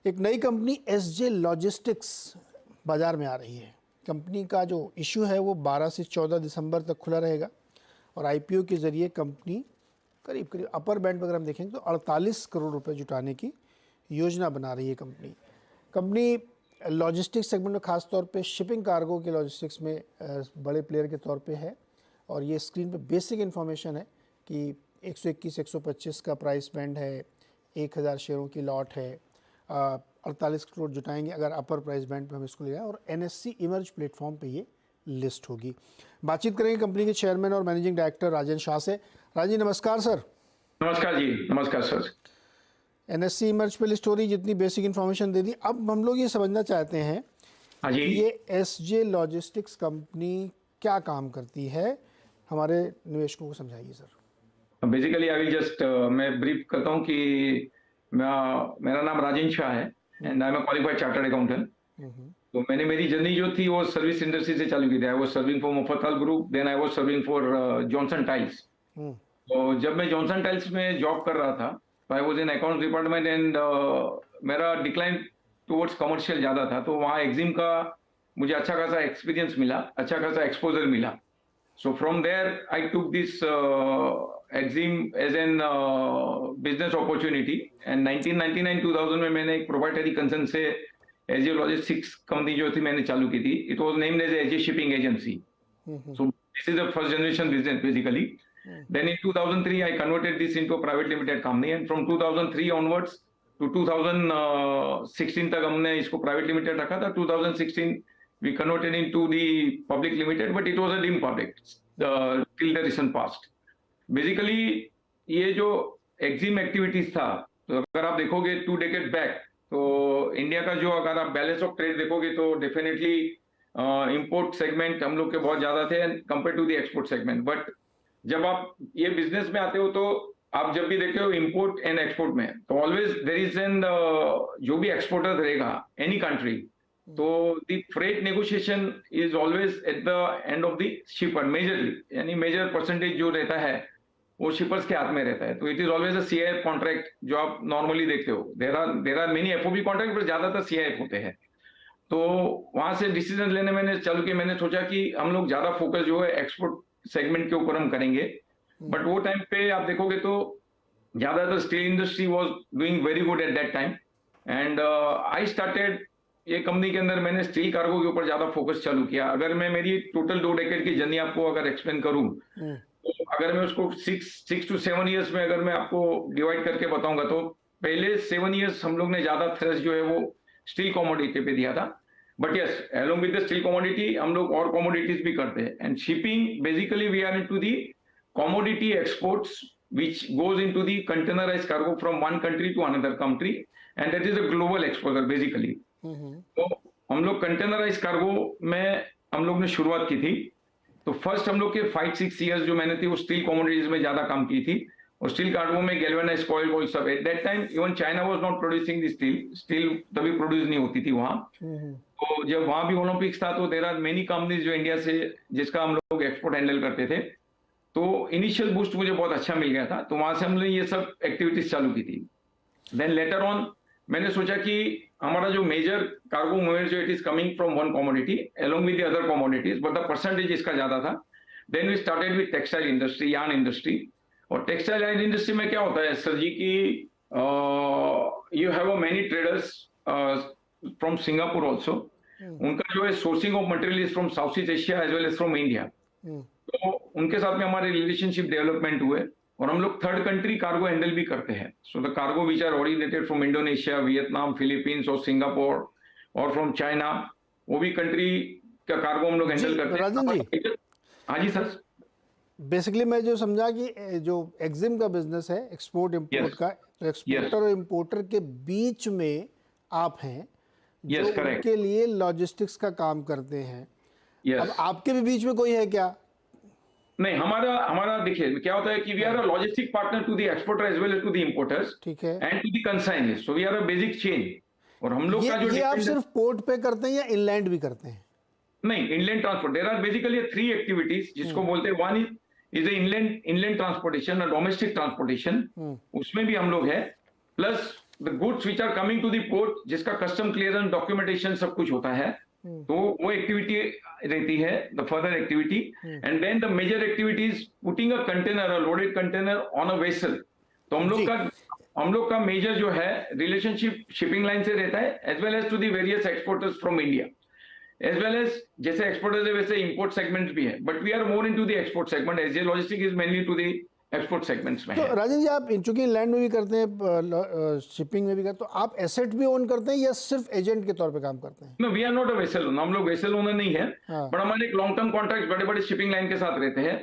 एक नई company SJ logistics बाज़ार में आ रही है। कंपनी का जो इशू है वो 12 से 14 दिसंबर तक खुला रहेगा और आईपीओ के ज़रिए कंपनी करीब करीब अपर बैंड अगर हम देखेंगे तो 48 करोड़ रुपए जुटाने की योजना बना रही है कंपनी लॉजिस्टिक्स सेगमेंट में खास तौर पे शिपिंग कार्गो के लॉजिस्टिक्स में बड़े प्लेयर के तौर पे है। और ये स्क्रीन पे बेसिक इन्फॉर्मेशन है कि 121-125 का प्राइस बैंड है, 1000 शेयरों की लॉट है, 48 करोड़ जुटाएंगे अगर अपर प्राइस बैंड पे हम इसको ले जाएं और एनएससी इमर्ज प्लेटफॉर्म पे ये लिस्ट होगी। बातचीत करेंगे कंपनी के चेयरमैन और मैनेजिंग डायरेक्टर राजन शाह से। राजन जी नमस्कार सर। नमस्कार जी। नमस्कार सर। एनएससी इमर्ज पे लिस्ट हो रही, जितनी बेसिक इन्फॉर्मेशन दे दी। अब हम लोग ये समझना चाहते हैं कि ये एसजे लॉजिस्टिक्स कंपनी क्या काम करती है, हमारे निवेशकों को समझाइए sir. Basically I will just मैं ब्रीफ करता हूँ कि मेरा नाम राजन शाह है and I am a qualified chartered accountant. तो मैंने मेरी जर्नी जो थी वो सर्विस इंडस्ट्री से चालू की थी। I was serving for Mafatlal group, then I was serving for Johnson tiles. तो जब मैं जॉनसन टाइल्स में जॉब कर रहा था तो I was in account department and मेरा डिक्लाइन टुवर्ड्स कमर्शियल ज़्यादा था। तो वहाँ एग्जिम का मुझे अच्छा खासा एक्सपीरियंस मिला, अच्छा खासा एक्सपोजर मिला। So from there, I took this Exim as an business opportunity. And 1999-2000 में मैंने एक proprietary concern से एजे लॉजिस्टिक्स कंपनी जो थी मैंने चालू की थी. It was named as AJ shipping agency. So this is a first generation business basically. Then in 2003, I converted this into a private limited company. And from 2003 onwards to 2016 तक हमने इसको private limited रखा था. 2016 we converted into the public limited, but it was a dim public till the recent past. Basically ये जो exim activities था, तो अगर आप देखोगे 2 decade back, तो इंडिया का जो अगर आप बैलेंस ऑफ ट्रेड देखोगे तो डेफिनेटली इंपोर्ट सेगमेंट हम लोग के बहुत ज्यादा थे compare to the export segment. But जब आप ये बिजनेस में आते हो तो आप जब भी देखते हो इंपोर्ट एंड एक्सपोर्ट में, तो ऑलवेज देयर इज एन जो भी एक्सपोर्टर रहेगा एनी कंट्री, तो the freight negotiation is always at the end of the शिपर majorly, यानी मेजर परसेंटेज जो रहता है वो शिपर्स के हाथ में रहता है। तो it is always a CIF contract जो आप नॉर्मली देखते हो। There are many FOB contract पर ज्यादातर सीआईएफ होते हैं। तो वहां से डिसीजन लेने मैंने चालू किया। मैंने सोचा कि हम लोग ज्यादा फोकस जो है एक्सपोर्ट सेगमेंट के ऊपर हम करेंगे। बट वो टाइम पे आप देखोगे तो ज्यादातर steel industry was doing very good at that time and I started ये कंपनी के अंदर मैंने स्टील कार्गो के ऊपर ज्यादा फोकस चालू किया। अगर मैं मेरी टोटल 2 डेकेड की जर्नी आपको अगर एक्सप्लेन करूं तो अगर मैं उसको 6 to 7 इयर्स में अगर मैं आपको डिवाइड करके बताऊंगा तो पहले 7 इयर्स हम लोग ने ज्यादा थ्रस्ट जो है वो स्टील कमोडिटी पे दिया था। But yes, along with the steel commodity हम लोग और कमोडिटीज भी करते हैं। And shipping basically we are into the commodity exports which goes into the containerized cargo from one country to another country and that is a global exposure basically. तो हम लोग containerise cargo में हम लोग ने शुरुआत की थी। तो फर्स्ट हम लोग के 5-6 इयर्स जो मैंने थी वो स्टील कमोडिटीज में ज्यादा काम की थी और स्टील कार्गो में गैल्वेनाइज्ड कॉइल वॉइल सब। At that time even China was not producing the steel तभी प्रोड्यूस नहीं होती थी वहां। तो जब वहां भी ओलंपिक्स था तो देयर आर मेनी कंपनीज जो इंडिया से जिसका हम लोग एक्सपोर्ट हैंडल करते थे। तो इनिशियल बूस्ट मुझे बहुत अच्छा मिल गया था, तो वहां से हमने ये सब एक्टिविटीज चालू की थी। देन लेटर ऑन मैंने सोचा कि हमारा जो मेजर कार्गो मूवमेंट जो it is coming from one commodity along with the other commodities, but the percentage इसका ज्यादा था। Then we started with textile industry, yarn industry. और टेक्सटाइल यार्न इंडस्ट्री में क्या होता है सर जी की you have many traders from Singapore also. उनका जो है sourcing of material is from south east Asia as well as from India. तो उनके साथ में हमारे रिलेशनशिप डेवलपमेंट हुए और हम लोग थर्ड कंट्री कार्गो हैंडल भी करते हैं। So the cargo which are originated from Indonesia, Vietnam, Philippines और सिंगापुर और फ्रॉम चाइना, वो भी कंट्री का कार्गो हम लोग हैंडल करते हैं। राजन जी, हाँ जी सर। बेसिकली मैं जो समझा कि जो एक्जिम का बिजनेस है एक्सपोर्ट इंपोर्ट का, तो एक्सपोर्टर और इंपोर्टर के बीच में आप हैं जो उनके लिए लॉजिस्टिक्स का काम करते हैं। अब आपके भी बीच में कोई है क्या? नहीं, हमारा देखिए क्या होता है कि we are a logistic partner to the exporter as well as to the importers, ठीक है, and to the consigners. So we are a basic chain. और हम लोग का जो ये आप सिर्फ पोर्ट पे करते हैं या इनलैंड भी करते हैं? नहीं, inland transport. There are basically 3 activities जिसको बोलते हैं। वन इज इनलैंड ट्रांसपोर्टेशन और डोमेस्टिक ट्रांसपोर्टेशन, उसमें भी हम लोग है। Plus the goods which are coming to the port, जिसका कस्टम क्लियरेंस डॉक्यूमेंटेशन सब कुछ होता है, तो वो एक्टिविटी रहती है, the further activity. And then the major activity is putting a container, a loaded container on a vessel. तो हम लोग का मेजर जो है रिलेशनशिप शिपिंग लाइन से रहता है, as well as to the various exporters from India, as well as जैसे एक्सपोर्टर्स है वैसे इंपोर्ट सेगमेंट्स भी है, but we are more into the export segment. SJ logistic is mainly to the export segments में. तो राजन जी, आप चूंकि land में भी करते हैं, शिपिंग में भी करते हैं, तो आप एसेट भी ओन करते हैं या सिर्फ एजेंट के तौर पे काम करते हैं? No, we are not a vessel owner, हम लोग वेसल ओनर नहीं है, हाँ. बट हमारे एक लॉन्ग टर्म कॉन्ट्रैक्ट बड़े बड़े शिपिंग लाइन के साथ रहते हैं.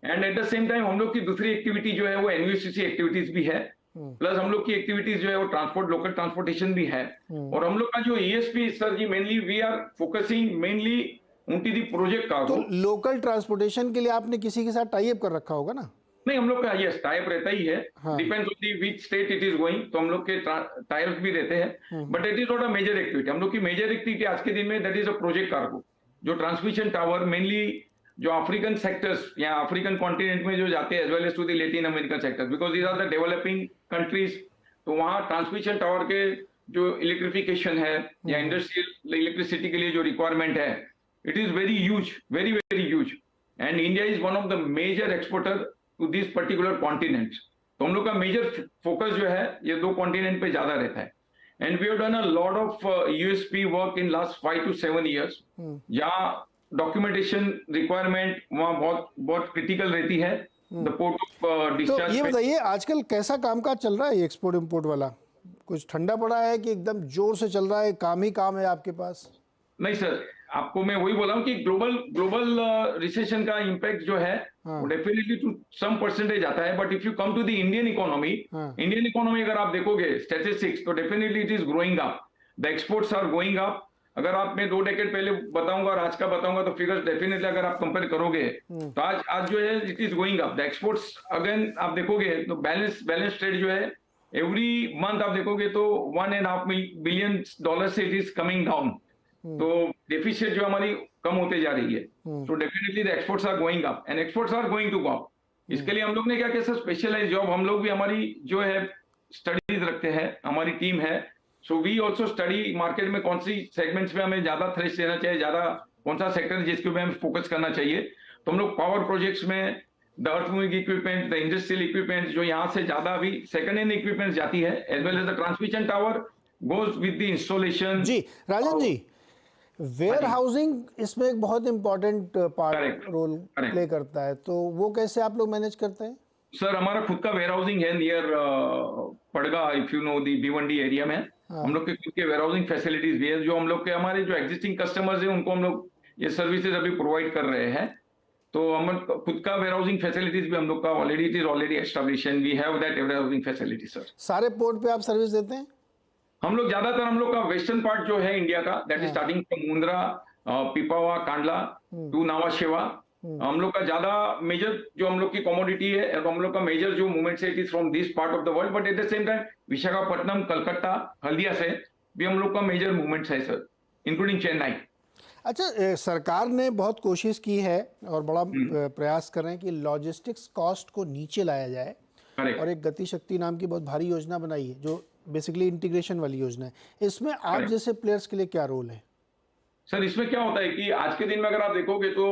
And at the same time हम लोग की दूसरी एक्टिविटी जो है वो एनयूसीसी एक्टिविटीज भी है, प्लस हम लोग की एक्टिविटीज जो है वो ट्रांसपोर्ट, लोकल ट्रांसपोर्टेशन भी है. और हम लोग का जो ESP sir ji, mainly we are focusing mainly उनकी दी प्रोजेक्ट कार्गो. तो लोकल ट्रांसपोर्टेशन के लिए आपने किसी के साथ टाई अप कर रखा होगा ना? नहीं, हम लोग का यस टाइप रहता ही है, हाँ. Depends on the which state it is going, तो हम लोग के टाइप भी रहते हैं, but it is not a major activity. हम लोग की मेजर एक्टिविटी आज के दिन में that is a project cargo, जो ट्रांसमिशन टावर मेनली जो अफ्रीकन सेक्टर्स या अफ्रीकन कॉन्टिनेंट में जो जाते हैं, as well as to the Latin American sectors, because these are the developing countries. तो वहाँ ट्रांसमिशन टावर के जो इलेक्ट्रिफिकेशन है या इंडस्ट्रियल इलेक्ट्रिसिटी के लिए जो रिक्वायरमेंट है, it is very huge, very very huge. And India is one of the major exporter to this particular continents. तो हम लोग का मेजर फोकस जो है ये दो कॉन्टिनेंट पे ज्यादा रहता है. And we have done a lot of USP work in last 5 to 7 years. जहाँ डॉक्यूमेंटेशन रिक्वायरमेंट वहाँ बहुत बहुत क्रिटिकल रहती है, द पोर्ट ऑफ डिस्चार्ज. तो ये बताइए, आजकल कैसा कामकाज चल रहा है एक्सपोर्ट इंपोर्ट वाला? कुछ ठंडा पड़ा है कि एकदम जोर से चल रहा है, काम ही काम है आपके पास? नहीं सर, आपको मैं वही बोला हूँ कि ग्लोबल रिसेशन का इम्पैक्ट जो है वो डेफिनेटली टू सम परसेंटेज आता है, but if you come to the Indian economy अगर आप देखोगे स्टैटिस्टिक्स, तो definitely it is growing up, the exports are going up. अगर आप मैं 2 डेकेड पहले बताऊंगा और आज का बताऊंगा तो फिगर्स डेफिनेटली अगर आप कंपेयर करोगे तो आज जो है it is going up the exports. Again आप देखोगे तो बैलेंस ट्रेड जो है एवरी मंथ आप देखोगे तो $1.5 बिलियन से इट इज कमिंग डाउन. तो डेफिसिट जो हमारी कम होते जा रही है. So definitely the exports are going up and exports are going to go up. इसके लिए हम लोग ने क्या किया सर, स्पेशलाइज जॉब हम लोग भी, हमारी जो है स्टडीज रखते हैं, हमारी टीम है. So we also study market में कौन सी सेगमेंट्स में हमें ज्यादा थ्रेश देना चाहिए, ज्यादा कौन सा सेक्टर जिसके ऊपर हमें फोकस करना चाहिए. तो हम लोग पावर प्रोजेक्ट्स में the earth moving equipment, the industrial equipment जो यहाँ से ज्यादा अभी सेकंड हैंड इक्विपमेंट जाती है, as well as the transmission tower goes with the installation. जी राजन जी, वेयर हाउसिंग इसमें एक बहुत इंपॉर्टेंट पार्ट रोल प्ले करता है, तो वो कैसे आप लोग मैनेज करते हैं? सर हमारा खुद का वेयर हाउसिंग है near पड़गा, if you know the Bhiwandi area में. हम लोग के खुद के वेयर हाउसिंग फैसिलिटीज भी है, जो हम लोग के हमारे जो एग्जिस्टिंग कस्टमर्स हैं उनको हम लोग ये सर्विसेज अभी प्रोवाइड कर रहे हैं. तो हम खुद का वेयर हाउसिंग फैसिलिटीज भी हम लोग का already establishment, we have that warehousing facility. Sir सारे पोर्ट पे आप सर्विस देते हैं? हम लोग ज्यादातर हम लोग का वेस्टर्न पार्ट जो है इंडिया का, that is starting from Mundra, Pipavav, Kandla to Nhava Sheva. हम लोग का ज्यादा मेजर जो हम लोग की कमोडिटी है, हम लोग का मेजर जो मूवमेंट है it is from this part of the world, but at the same time Visakhapatnam, Calcutta, Haldia से भी हम लोग का मेजर मूवमेंट्स है सर, इंक्लूडिंग चेन्नई. अच्छा, सरकार ने बहुत कोशिश की है और बड़ा प्रयास कर रहे हैं कि लॉजिस्टिक्स कॉस्ट को नीचे लाया जाए. और एक गति शक्ति नाम की बहुत भारी योजना बनाई है जो बेसिकली इंटीग्रेशन वाली योजना है. इसमें आप जैसे प्लेयर्स के लिए क्या रोल है? सर इसमें क्या होता है कि आज के दिन में अगर आप देखोगे तो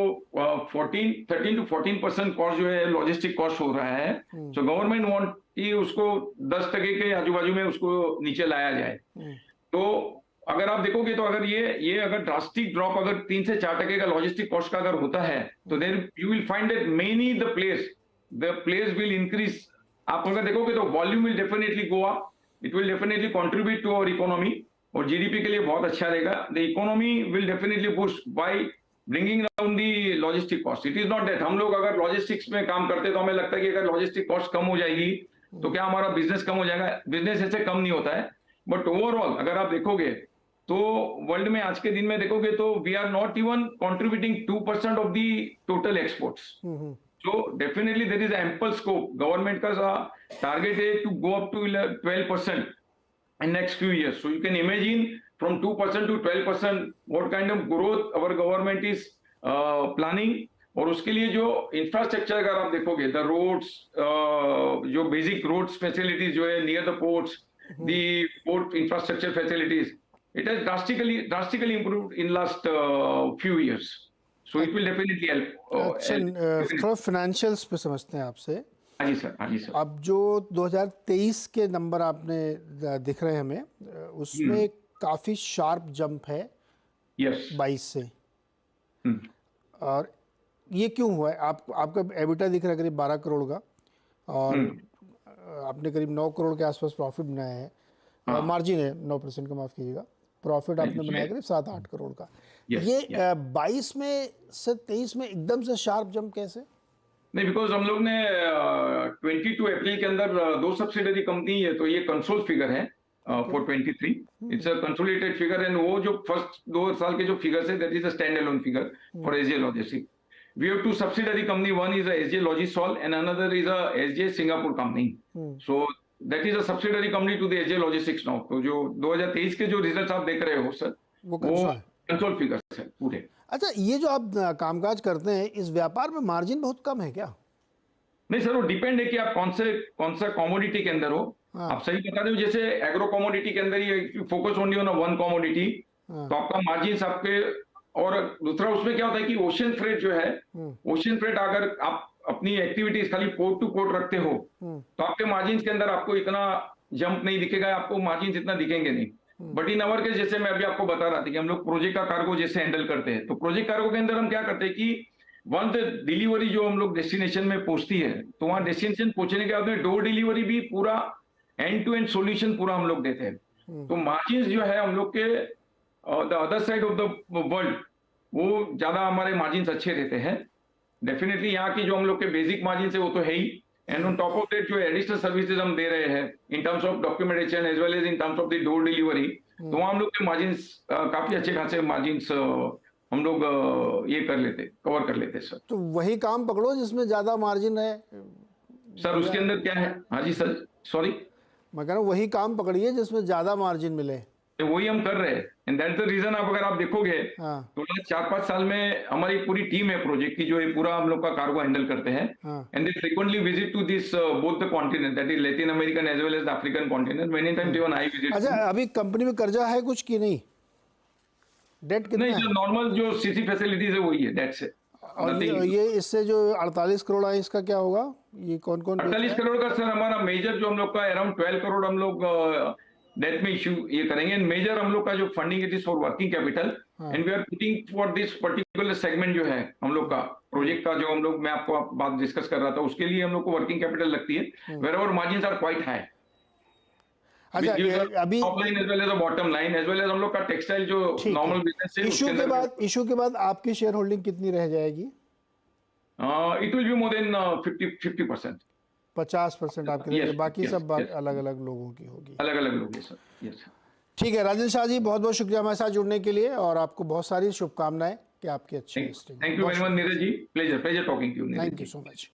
13 to 14% कॉस्ट जो है लॉजिस्टिक कॉस्ट हो रहा है. सो गवर्नमेंट वांट कि उसको 10% के आजू बाजू में उसको नीचे लाया जाए. तो अगर आप देखोगे तो अगर ये अगर ड्रास्टिक ड्रॉप अगर 3 से 4% का लॉजिस्टिक कॉस्ट का अगर होता है तो then you will find that many the place will increase. आप अगर देखोगे तो volume will definitely go up, it will definitely contribute to our economy और जीडीपी के लिए बहुत अच्छा रहेगा. The economy will definitely boost by bringing down the logistic cost. It is not that हम लोग अगर लॉजिस्टिक्स में काम करते तो हमें लगता है कि अगर लॉजिस्टिक कॉस्ट कम हो जाएगी तो क्या हमारा बिजनेस कम हो जाएगा. बिजनेस ऐसे कम नहीं होता है, बट ओवरऑल अगर आप देखोगे तो वर्ल्ड में आज के दिन में देखोगे तो we are not even contributing 2% of the total exports. So definitely there is ample scope. Government का target है to go up to 12% in next few years. So you can imagine from 2% to 12% what kind of growth our government is planning. और उसके लिए जो infrastructure अगर आप देखोगे, the roads, जो basic roads facilities जो है near the ports, the port infrastructure facilities, it has drastically improved in last few years. So it will definitely help. अच्छा, थोड़ा फाइनेंशियल्स पे समझते हैं आपसे। हाँ जी सर, हाँ जी सर। अब जो 2023 के नंबर आपने दिख रहे हैं हमें, उसमें काफ़ी शार्प जंप है यस 22 से। और ये क्यों हुआ है? आपका एबिटा दिख रहा है करीब 12 करोड़ का, और आपने करीब 9 करोड़ के आसपास प्रॉफिट बनाया है, और मार्जिन है 9% का, माफ़ कीजिएगा। प्रॉफिट आपने बनाया करीब 7-8 करोड़ का। ये 22 में से 23 में एकदम से शार्प जंप कैसे? नहीं, बिकॉज हम लोग ने 22 अप्रैल के अंदर 2 सब्सिडरी कंपनी है, तो ये कंसोल फिगर है for 23। It's a consolidated figure, and वो जो फर्स्ट 2 साल के जो फिगर्स है, that is a stand alone figure for SJ logistic. We have 2 subsidiary company. One is a SJ Logisol and another is a SJ Singapore company. So that is a subsidiary company to the SJ Logistics now. तो जो 2023 के जो results आप देख रहे हो sir, वो console figures है पूरे। अच्छा, ये जो आप कामकाज करते हैं, इस व्यापार में मार्जिन बहुत कम है क्या? नहीं सर, वो डिपेंड है कि आप कौन सा कमोडिटी के अंदर हो। आप सही बता रहे हो, जैसे एग्रो कमोडिटी के अंदर ही focus only on one commodity, तो आपका मार्जिन आपके, और दूसरा उसमें क्या होता है कि ओशन फ्रेट जो है, ओशन फ्रेट अगर आप अपनी एक्टिविटीज खाली पोर्ट टू पोर्ट रखते हो, तो आपके मार्जिन के अंदर आपको इतना जंप नहीं दिखेगा, आपको मार्जिन इतना दिखेंगे नहीं। बट इन अवर के, जैसे मैं अभी आपको बता रहा था कि हम लोग प्रोजेक्ट का कार्गो जैसे हैंडल करते हैं, तो प्रोजेक्ट कार्गो के अंदर हम क्या करते हैं कि वंस डिलीवरी जो हम लोग डेस्टिनेशन में पहुंचती है, तो वहां डेस्टिनेशन पहुंचने के बाद में डोर डिलीवरी भी पूरा एंड टू एंड सॉल्यूशन पूरा हम लोग देते हैं। तो मार्जिन जो है हम लोग के the other side of the world, वो ज्यादा हमारे मार्जिन अच्छे रहते हैं। डेफिनेटली यहाँ की जो हम लोग के बेसिक मार्जिन है वो तो है ही, and on top of that जो एडिशनल सर्विसेज हम दे रहे हैं in terms of documentation as well as in terms of the door delivery, तो वहाँ हम लोग के मार्जिन काफी अच्छे खासे मार्जिन हम लोग ये कवर कर लेते सर। तो वही काम पकड़ो जिसमें ज्यादा मार्जिन है सर। उसके अंदर क्या है? हाँ जी सर, सॉरी, मैं कह रहा हूँ वही काम पकड़िए जिसमें ज्यादा मार्जिन मिले, वही हम कर रहे हैं। एंड दैट्स द रीजन, अगर आप देखोगे तो 4-5 साल में हमारी पूरी टीम है प्रोजेक्ट की, जो ये पूरा हम लोग का कार्गो हैंडल करते हैं, and they frequently visit to this both the continent, that is Latin American as well as the African continent. Many times even I visit. अच्छा, अभी कंपनी में कर्जा है कुछ की नहीं? डेट कितना है? नहीं, जो नॉर्मल जो सीसी फैसिलिटीज है वही है, दैट्स इट। और ये इससे जो 48 करोड़ है, इसका क्या होगा? ये कौन 48 करोड़ का सर हमारा मेजर जो हम लोग का अराउंड 12 करोड़ हम लोग डेट में इश्यू ये करेंगे। मेजर हम लोग का जो funding it is for working capital, and we are putting for this particular segment जो है हम लोग का प्रोजेक्ट का, जो हम लोग, मैं आपको बात डिस्कस कर रहा था, उसके लिए हम लोग को वर्किंग कैपिटल लगती है, wherever margins are quite high. अच्छा, अभी top line as well as bottom line as well as हम लोग का टेक्सटाइल जो नॉर्मल बिजनेस है, इशू के बाद आपकी शेयर होल्डिंग कितनी रह जाएगी? It will be more than 50%। 50% आपके रहेगी, बाकी सब अलग अलग लोगों की होगी। अलग अलग लोग हैं सर। यस, ठीक है राजेंद्र शाह जी, बहुत बहुत शुक्रिया हमारे साथ जुड़ने के लिए, और आपको बहुत सारी शुभकामनाएं कि आपकी अच्छी listing. Thank you very much Neeraj ji, pleasure talking to you. Thank you so much.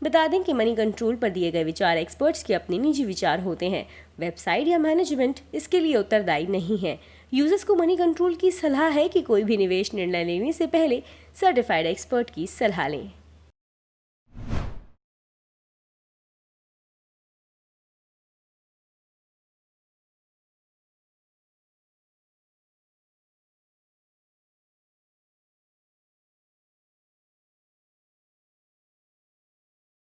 बता दें कि मनी कंट्रोल पर दिए गए विचार एक्सपर्ट्स के अपने निजी विचार होते हैं। वेबसाइट या मैनेजमेंट इसके लिए उत्तरदायी नहीं है। यूजर्स को मनी कंट्रोल की सलाह है कि कोई भी निवेश निर्णय लेने से पहले सर्टिफाइड एक्सपर्ट की सलाह लें।